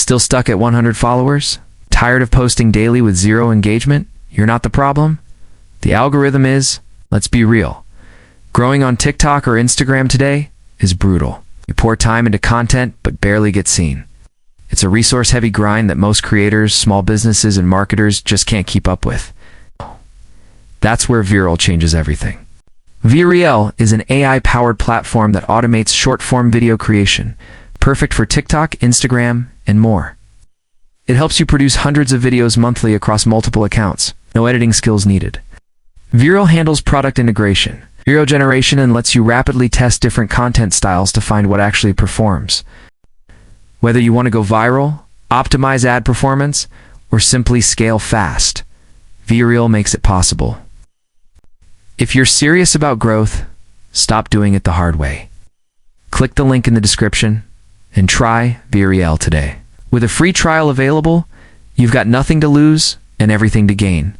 Still stuck at 100 followers? Tired of posting daily with zero engagement? You're not the problem. The algorithm is. Let's be real. Growing on TikTok or Instagram today is brutal. You pour time into content but barely get seen. It's a resource-heavy grind that most creators, small businesses, and marketers just can't keep up with. That's where ViReel changes everything. ViReel is an AI-powered platform that automates short-form video creation, perfect for TikTok, Instagram, and more. It helps you produce hundreds of videos monthly across multiple accounts. No editing skills needed. ViReel handles product integration, video generation, and lets you rapidly test different content styles to find what actually performs. Whether you want to go viral, optimize ad performance, or simply scale fast, ViReel makes it possible. If you're serious about growth, stop doing it the hard way. Click the link in the description and try ViReel today. With a free trial available, you've got nothing to lose and everything to gain.